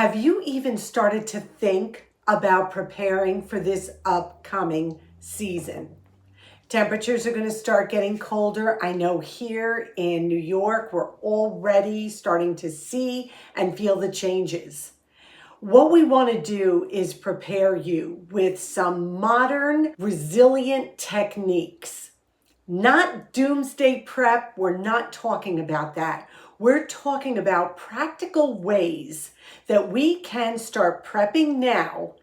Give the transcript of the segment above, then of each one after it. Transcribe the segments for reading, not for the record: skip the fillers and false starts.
Have you even started to think about preparing for this upcoming season? Temperatures are going to start getting colder. I know here in New York, we're already starting to see and feel the changes. What we want to do is prepare you with some modern, resilient techniques. Not doomsday prep. We're not talking about that. We're talking about practical ways that we can start prepping now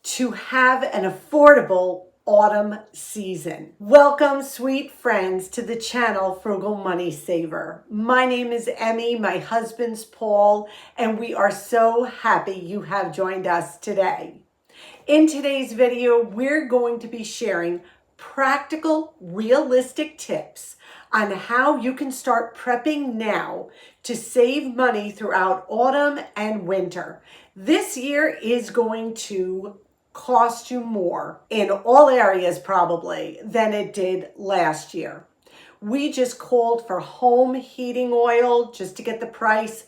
to have an affordable autumn season. Welcome, sweet friends, to the channel Frugal Money Saver. My name is Emmy, my husband's Paul, and we are so happy you have joined us today. In today's video, we're going to be sharing practical, realistic tips on how you can start prepping now to save money throughout autumn and winter. This year is going to cost you more in all areas probably than it did last year. We just called for home heating oil just to get the price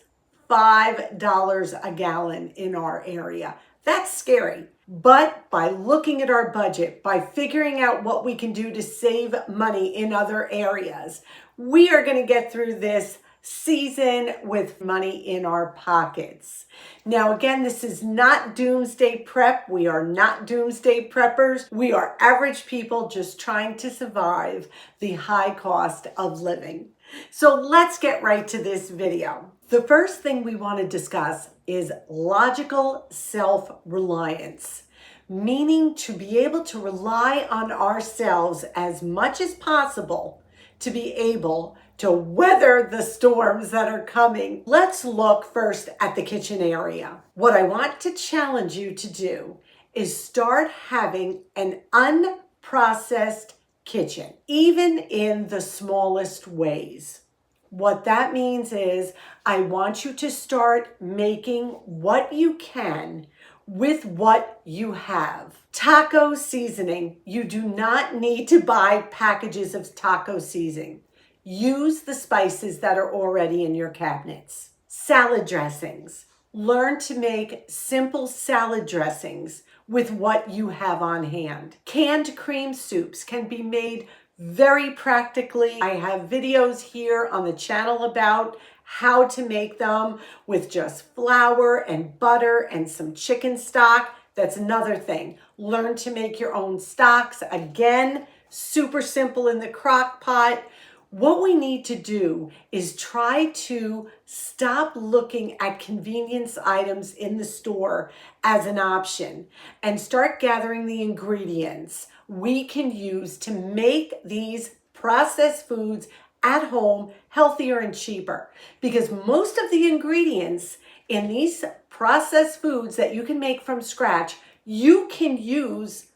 $5 a gallon in our area. That's scary. But by looking at our budget, by figuring out what we can do to save money in other areas, we are going to get through this season with money in our pockets. Now, again, this is not doomsday prep. We are not doomsday preppers. We are average people just trying to survive the high cost of living. So let's get right to this video. The first thing we want to discuss is logical self-reliance, meaning to be able to rely on ourselves as much as possible to be able to weather the storms that are coming. Let's look first at the kitchen area. What I want to challenge you to do is start having an unprocessed kitchen, even in the smallest ways. What that means is I want you to start making what you can with what you have. Taco seasoning. You do not need to buy packages of taco seasoning. Use the spices that are already in your cabinets. Salad dressings. Learn to make simple salad dressings with what you have on hand. Canned cream soups can be made very practically. I have videos here on the channel about how to make them with just flour and butter and some chicken stock. That's another thing. Learn to make your own stocks. Again, super simple in the crock pot. What we need to do is try to stop looking at convenience items in the store as an option and start gathering the ingredients we can use to make these processed foods at home healthier and cheaper. Because most of the ingredients in these processed foods that you can make from scratch, you can use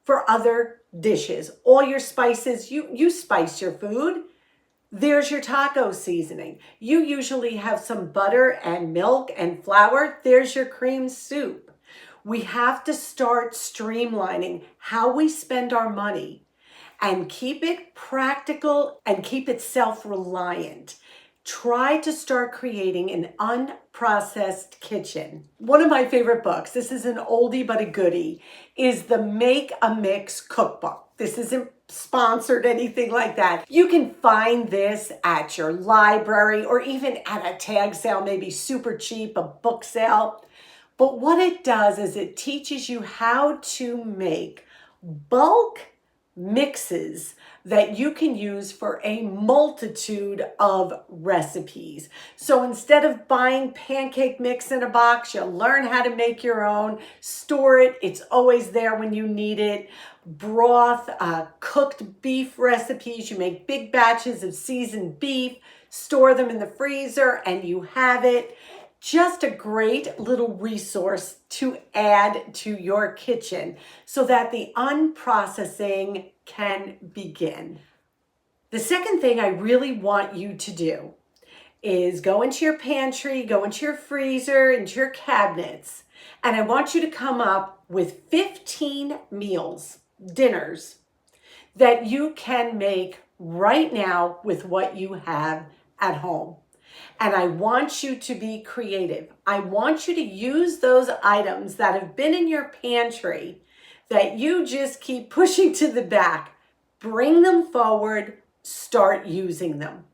for other dishes. All your spices, you spice your food. There's your taco seasoning. You usually have some butter and milk and flour. There's your cream soup. We have to start streamlining how we spend our money and keep it practical and keep it self-reliant. Try to start creating an unprocessed kitchen. One of my favorite books, this is an oldie but a goodie, is the Make a Mix cookbook. This isn't sponsored, anything like that. You can find this at your library or even at a tag sale, maybe super cheap, a book sale. But what it does is it teaches you how to make bulk mixes that you can use for a multitude of recipes. So instead of buying pancake mix in a box, you'll learn how to make your own, store it. It's always there when you need it. Broth, cooked beef recipes. You make big batches of seasoned beef, store them in the freezer, and you have it. Just a great little resource to add to your kitchen so that the unprocessing can begin. The second thing I really want you to do is go into your pantry, go into your freezer, into your cabinets, and I want you to come up with 15 meals, dinners, that you can make right now with what you have at home. And I want you to be creative. I want you to use those items that have been in your pantry that you just keep pushing to the back. Bring them forward, start using them.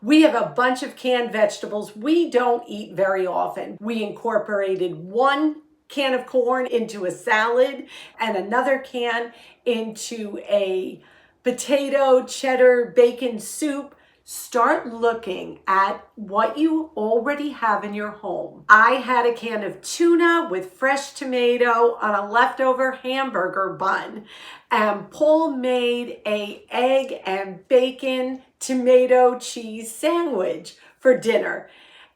We have a bunch of canned vegetables we don't eat very often. We incorporated one can of corn into a salad and another can into a potato, cheddar, bacon soup. Start looking at what you already have in your home. I had a can of tuna with fresh tomato on a leftover hamburger bun. And Paul made an egg and bacon tomato cheese sandwich for dinner.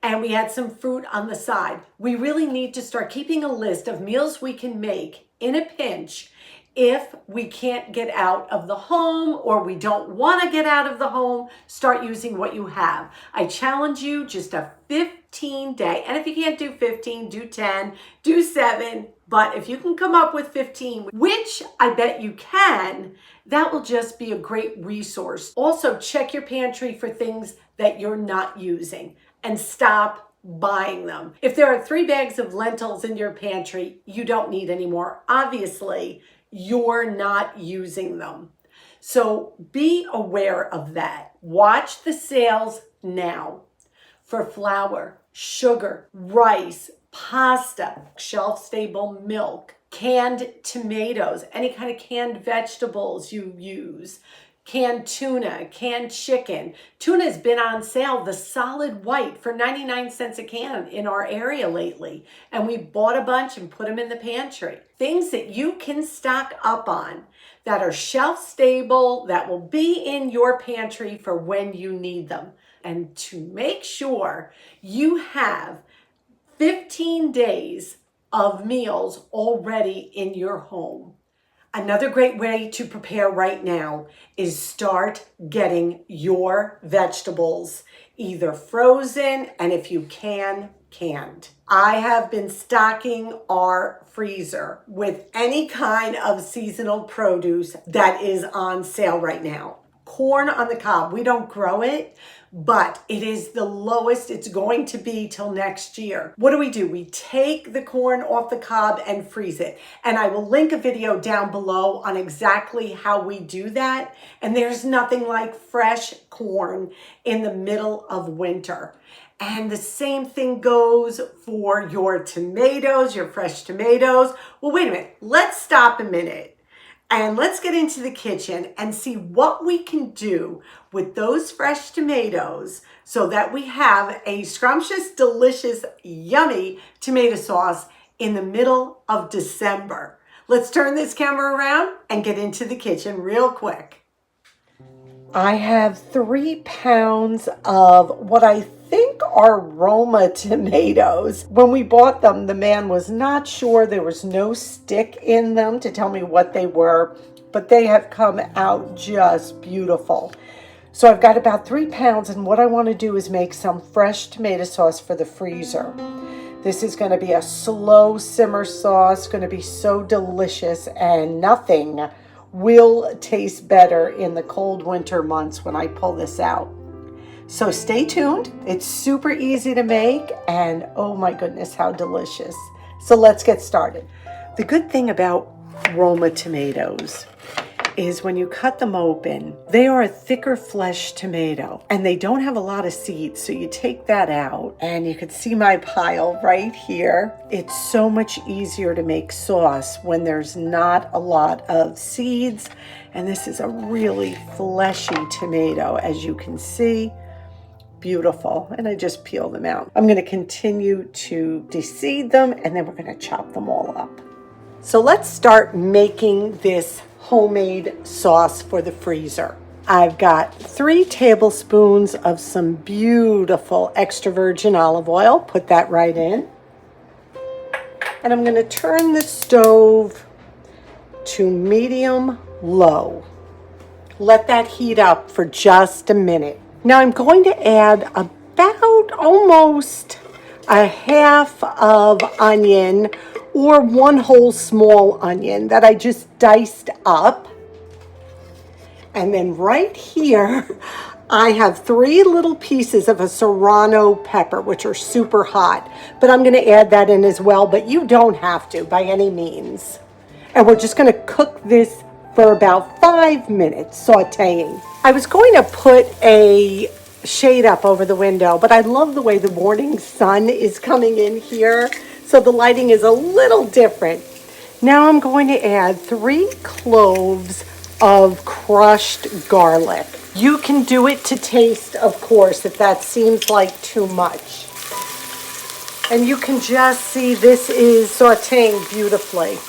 And we had some fruit on the side. We really need to start keeping a list of meals we can make in a pinch if we can't get out of the home or we don't want to get out of the home. Start using what you have. I challenge you, just a 15-day. And if you can't do 15, do 10, do 7. But if you can come up with 15, which I bet you can, that will just be a great resource. Also, check your pantry for things that you're not using and stop buying them. If there are 3 bags of lentils in your pantry, you don't need any more. Obviously, you're not using them. So be aware of that. Watch the sales now for flour, sugar, rice, pasta, shelf-stable milk, canned tomatoes, any kind of canned vegetables you use, canned tuna, canned chicken. Tuna has been on sale, the solid white, for 99 cents a can in our area lately. And we bought a bunch and put them in the pantry. Things that you can stock up on that are shelf stable, that will be in your pantry for when you need them. And to make sure you have 15 days of meals already in your home. Another great way to prepare right now is start getting your vegetables either frozen and if you can, canned. I have been stocking our freezer with any kind of seasonal produce that is on sale right now. Corn on the cob, we don't grow it, but it is the lowest it's going to be till next year. What do? We take the corn off the cob and freeze it. And I will link a video down below on exactly how we do that. And there's nothing like fresh corn in the middle of winter. And the same thing goes for your tomatoes, your fresh tomatoes. Well, wait a minute, let's stop a minute. And let's get into the kitchen and see what we can do with those fresh tomatoes so that we have a scrumptious, delicious, yummy tomato sauce in the middle of December. Let's turn this camera around and get into the kitchen real quick. I have 3 pounds of what I think are Roma tomatoes. When we bought them, the man was not sure. There was no stick in them to tell me what they were, but they have come out just beautiful. So I've got about 3 pounds, and what I want to do is make some fresh tomato sauce for the freezer. This is going to be a slow simmer sauce, going to be so delicious, and nothing will taste better in the cold winter months when I pull this out. So stay tuned. It's super easy to make, and oh my goodness, how delicious. So let's get started. The good thing about Roma tomatoes is when you cut them open, they are a thicker flesh tomato and they don't have a lot of seeds. So you take that out and you can see my pile right here. It's so much easier to make sauce when there's not a lot of seeds. And this is a really fleshy tomato, as you can see. Beautiful. And I just peel them out. I'm going to continue to de-seed them and then we're going to chop them all up. So let's start making this homemade sauce for the freezer. I've got 3 tablespoons of some beautiful extra virgin olive oil. Put that right in. And I'm going to turn the stove to medium low. Let that heat up for just a minute. Now I'm going to add about almost a half of onion or 1 whole small onion that I just diced up. And then right here, I have 3 little pieces of a serrano pepper, which are super hot, but I'm going to add that in as well, but you don't have to by any means. And we're just going to cook this for about 5 minutes, sauteing. I was going to put a shade up over the window, but I love the way the morning sun is coming in here, so the lighting is a little different. Now I'm going to add 3 cloves of crushed garlic. You can do it to taste, of course, if that seems like too much. And you can just see this is sauteing beautifully.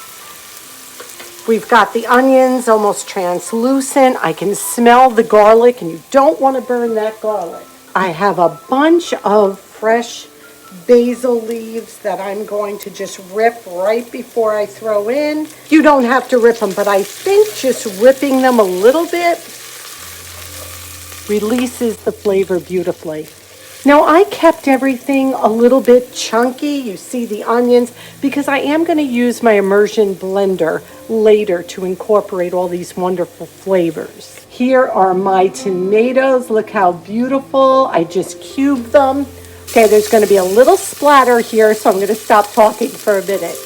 We've got the onions almost translucent. I can smell the garlic, and you don't want to burn that garlic. I have a bunch of fresh basil leaves that I'm going to just rip right before I throw in. You don't have to rip them, but I think just ripping them a little bit releases the flavor beautifully. Now I kept everything a little bit chunky. You see the onions, because I am going to use my immersion blender later to incorporate all these wonderful flavors. Here are my tomatoes. Look how beautiful. I just cubed them. Okay, there's going to be a little splatter here, so I'm going to stop talking for a minute.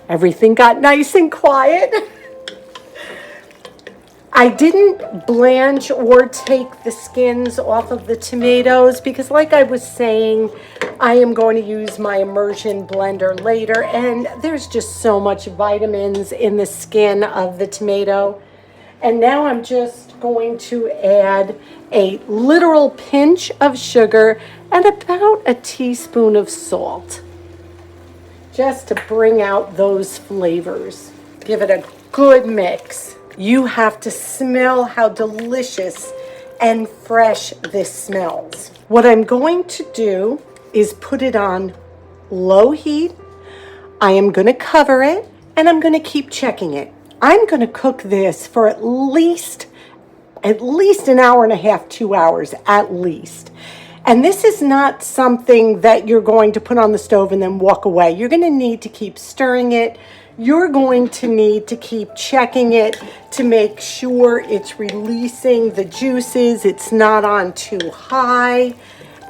Everything got nice and quiet. I didn't blanch or take the skins off of the tomatoes because, like I was saying, I am going to use my immersion blender later, and there's just so much vitamins in the skin of the tomato. And now I'm just going to add a literal pinch of sugar and about a teaspoon of salt, just to bring out those flavors. Give it a good mix. You have to smell how delicious and fresh this smells. What I'm going to do is put it on low heat. I am going to cover it, and I'm going to keep checking it. I'm going to cook this for at least an hour and a half, 2 hours at least. And this is not something that you're going to put on the stove and then walk away. You're going to need to keep stirring it. You're going to need to keep checking it to make sure it's releasing the juices, it's not on too high.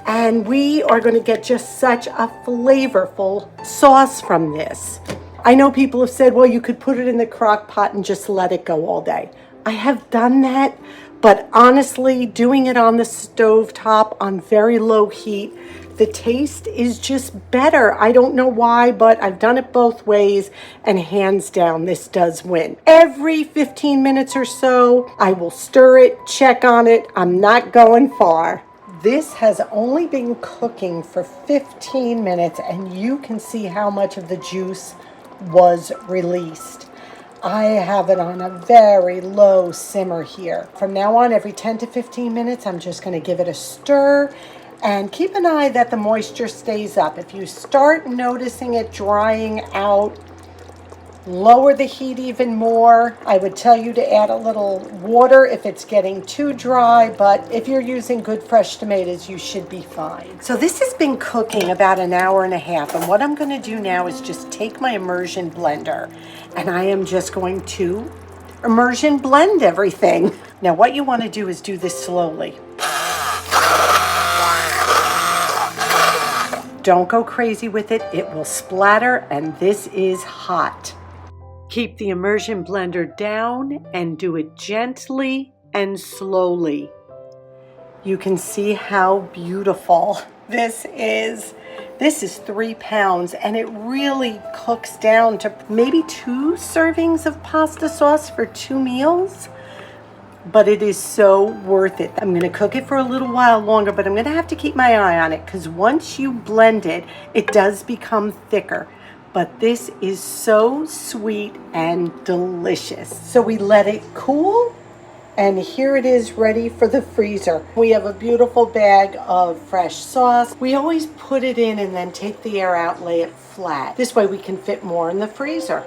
And we are going to get just such a flavorful sauce from this. I know people have said, well, you could put it in the crock pot and just let it go all day. I have done that, but honestly, doing it on the stove top on very low heat, the taste is just better. I don't know why, but I've done it both ways, and hands down, this does win. Every 15 minutes or so, I will stir it, check on it. I'm not going far. This has only been cooking for 15 minutes, and you can see how much of the juice was released. I have it on a very low simmer here. From now on, every 10 to 15 minutes, I'm just going to give it a stir and keep an eye that the moisture stays up. If you start noticing it drying out, lower the heat even more. I would tell you to add a little water if it's getting too dry, but if you're using good fresh tomatoes, you should be fine. So this has been cooking about an hour and a half, and what I'm going to do now is just take my immersion blender, and I am just going to immersion blend everything. Now what you want to do is do this slowly. Don't go crazy with it. It will splatter, and this is hot. Keep the immersion blender down and do it gently and slowly. You can see how beautiful this is. This is 3 pounds, and it really cooks down to maybe 2 servings of pasta sauce for 2 meals. But it is so worth it. I'm going to cook it for a little while longer, but I'm going to have to keep my eye on it because once you blend it, it does become thicker. But this is so sweet and delicious. So we let it cool, and here it is ready for the freezer. We have a beautiful bag of fresh sauce. We always put it in and then take the air out, lay it flat. This way we can fit more in the freezer.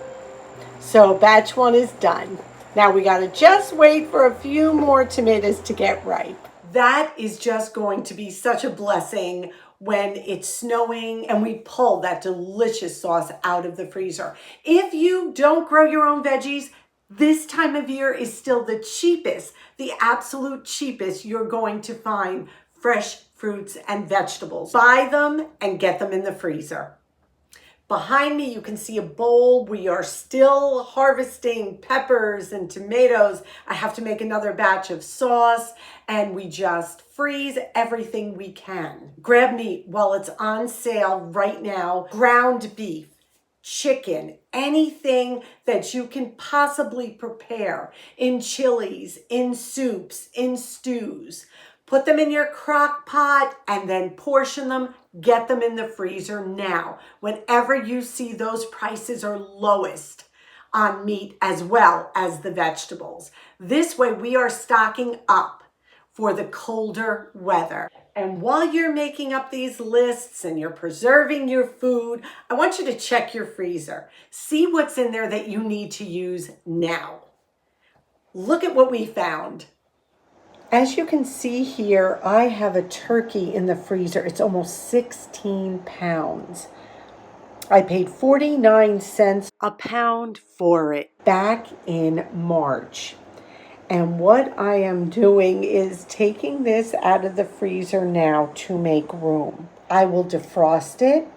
So batch 1 is done. Now we gotta just wait for a few more tomatoes to get ripe. That is just going to be such a blessing when it's snowing and we pull that delicious sauce out of the freezer. If you don't grow your own veggies, this time of year is still the cheapest, the absolute cheapest you're going to find fresh fruits and vegetables. Buy them and get them in the freezer. Behind me, you can see a bowl. We are still harvesting peppers and tomatoes. I have to make another batch of sauce, and we just freeze everything we can. Grab meat while it's on sale right now. Ground beef, chicken, anything that you can possibly prepare in chilies, in soups, in stews. Put them in your crock pot and then portion them. Get them in the freezer now. Whenever you see those prices are lowest on meat as well as the vegetables. This way we are stocking up for the colder weather. And while you're making up these lists and you're preserving your food, I want you to check your freezer. See what's in there that you need to use now. Look at what we found. As you can see here, I have a turkey in the freezer. It's almost 16 pounds. I paid 49 cents a pound for it back in March. And what I am doing is taking this out of the freezer now to make room. I will defrost it,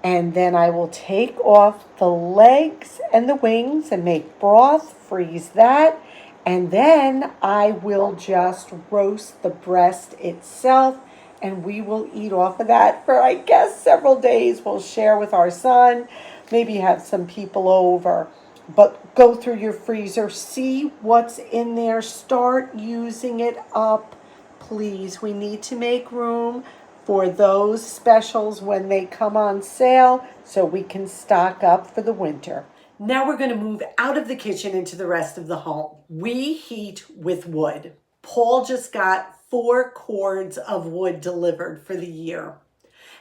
and then I will take off the legs and the wings and make broth, freeze that. And then I will just roast the breast itself, and we will eat off of that for, I guess, several days. We'll share with our son, maybe have some people over. But go through your freezer, see what's in there, start using it up, please. We need to make room for those specials when they come on sale so we can stock up for the winter. Now we're going to move out of the kitchen into the rest of the home. We heat with wood. Paul just got 4 cords of wood delivered for the year.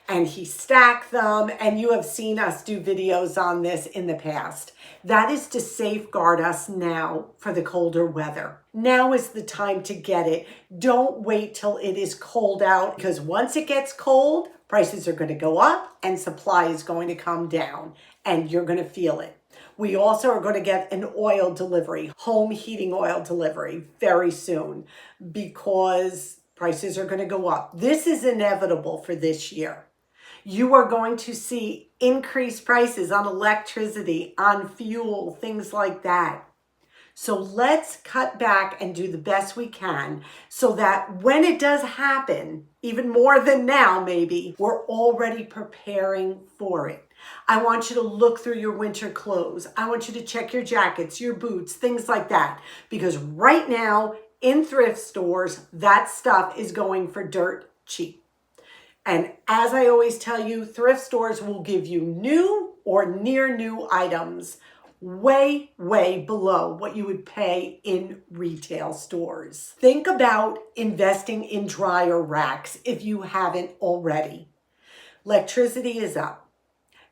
And he stacked them, and you have seen us do videos on this in the past. That is to safeguard us now for the colder weather. Now is the time to get it. Don't wait till it is cold out, because once it gets cold, prices are going to go up and supply is going to come down, and you're going to feel it. We also are going to get an oil delivery, home heating oil delivery very soon, because prices are going to go up. This is inevitable for this year. You are going to see increased prices on electricity, on fuel, things like that. So let's cut back and do the best we can so that when it does happen, even more than now maybe, we're already preparing for it. I want you to look through your winter clothes. I want you to check your jackets, your boots, things like that. Because right now in thrift stores, that stuff is going for dirt cheap. And as I always tell you, thrift stores will give you new or near new items way, way below what you would pay in retail stores. Think about investing in dryer racks if you haven't already. Electricity is up.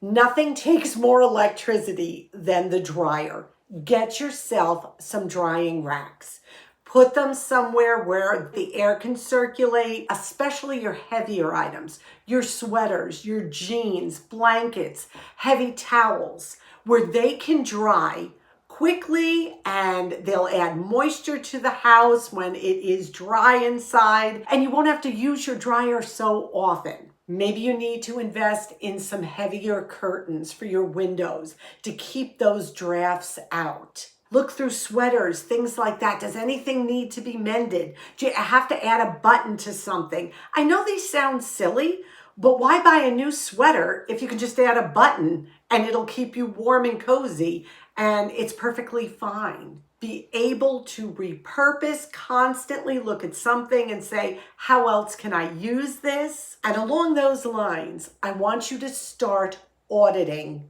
Nothing takes more electricity than the dryer. Get yourself some drying racks. Put them somewhere where the air can circulate, especially your heavier items, your sweaters, your jeans, blankets, heavy towels, where they can dry quickly and they'll add moisture to the house when it is dry inside, and you won't have to use your dryer so often. Maybe you need to invest in some heavier curtains for your windows to keep those drafts out. Look through sweaters, things like that. Does anything need to be mended? Do you have to add a button to something? I know these sound silly, but why buy a new sweater if you can just add a button and it'll keep you warm and cozy and it's perfectly fine? Be able to repurpose, constantly look at something and say, how else can I use this? And along those lines, I want you to start auditing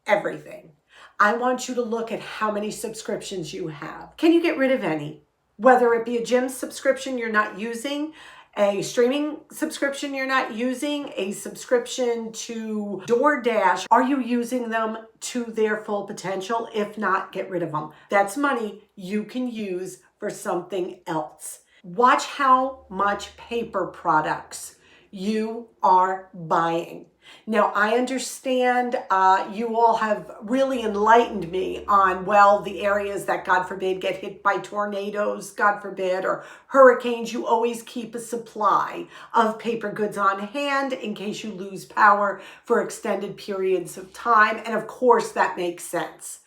everything. I want you to look at how many subscriptions you have. Can you get rid of any? Whether it be a gym subscription you're not using, A streaming subscription you're not using, a subscription to DoorDash. Are you using them to their full potential? If not, get rid of them. That's money you can use for something else. Watch how much paper products you are buying. Now, I understand you all have really enlightened me on, well, the areas that, God forbid, get hit by tornadoes, God forbid, or hurricanes. You always keep a supply of paper goods on hand in case you lose power for extended periods of time. And of course, that makes sense.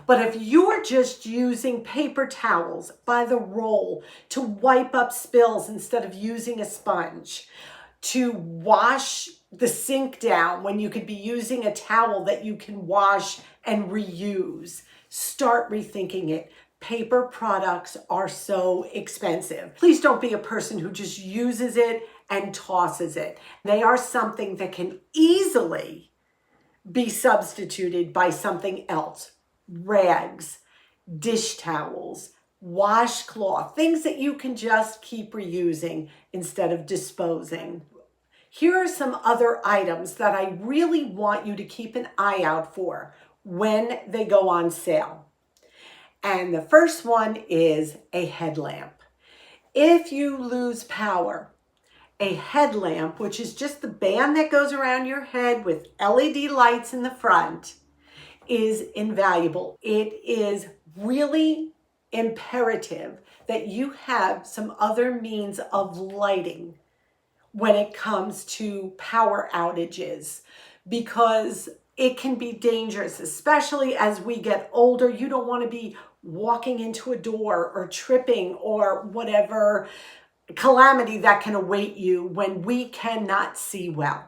But if you're just using paper towels by the roll to wipe up spills instead of using a sponge, to wash the sink down when you could be using a towel that you can wash and reuse, start rethinking it. Paper products are so expensive. Please don't be a person who just uses it and tosses it. They are something that can easily be substituted by something else. Rags, dish towels, washcloth, things that you can just keep reusing instead of disposing. Here are some other items that I really want you to keep an eye out for when they go on sale. And the first one is a headlamp. If you lose power, a headlamp, which is just the band that goes around your head with LED lights in the front, is invaluable. It is really imperative that you have some other means of lighting when it comes to power outages, because it can be dangerous, especially as we get older. You don't want to be walking into a door or tripping or whatever calamity that can await you when we cannot see well.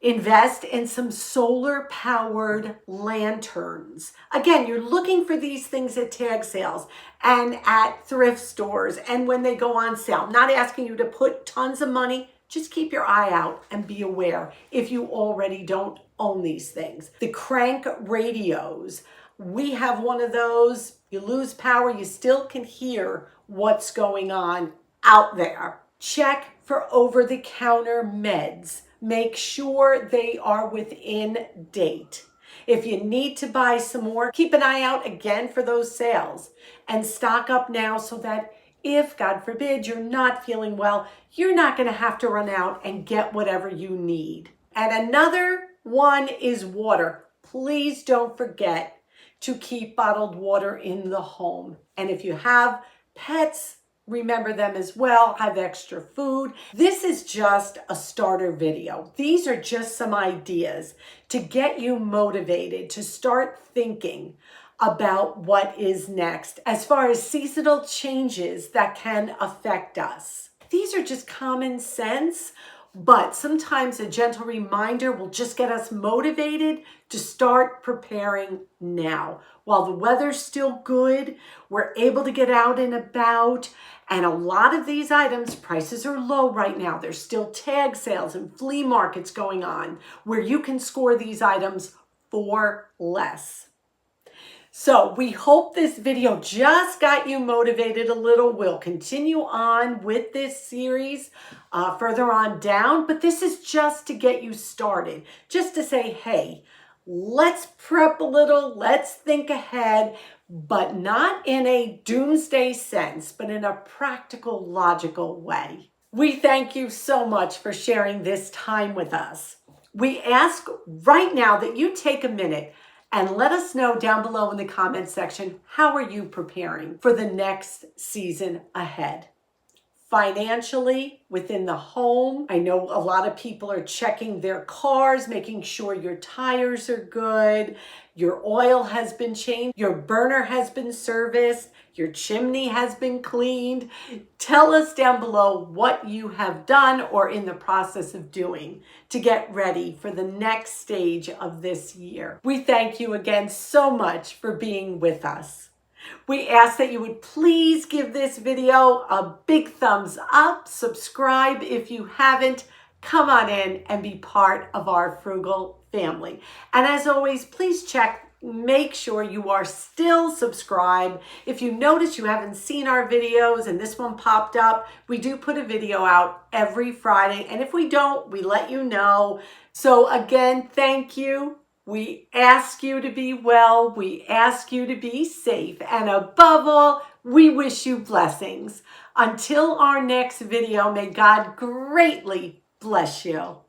Invest in some solar powered lanterns. Again, you're looking for these things at tag sales and at thrift stores and when they go on sale. I'm not asking you to put tons of money. Just keep your eye out and be aware if you already don't own these things. The crank radios. We have one of those. You lose power, you still can hear what's going on out there. Check for over-the-counter meds. Make sure they are within date. If you need to buy some more, keep an eye out again for those sales and stock up now so that if, God forbid, you're not feeling well, you're not going to have to run out and get whatever you need. And another one is water. Please don't forget to keep bottled water in the home. And if you have pets, remember them as well. Have extra food. This is just a starter video. These are just some ideas to get you motivated to start thinking about what is next as far as seasonal changes that can affect us. These are just common sense, but sometimes a gentle reminder will just get us motivated to start preparing now. While the weather's still good, we're able to get out and about, and a lot of these items, prices are low right now. There's still tag sales and flea markets going on where you can score these items for less. So we hope this video just got you motivated a little. We'll continue on with this series further on down, but this is just to get you started, just to say, hey, let's prep a little, let's think ahead, but not in a doomsday sense, but in a practical, logical way. We thank you so much for sharing this time with us. We ask right now that you take a minute and let us know down below in the comment section, how are you preparing for the next season ahead? Financially, within the home, I know a lot of people are checking their cars, making sure your tires are good, your oil has been changed, your burner has been serviced, your chimney has been cleaned. Tell us down below what you have done or in the process of doing to get ready for the next stage of this year. We thank you again so much for being with us. We ask that you would please give this video a big thumbs up, subscribe if you haven't, come on in and be part of our Frugal family. And as always, please check make sure you are still subscribed. If you notice you haven't seen our videos and this one popped up, we do put a video out every Friday. And if we don't, we let you know. So again, thank you. We ask you to be well. We ask you to be safe. And above all, we wish you blessings. Until our next video, may God greatly bless you.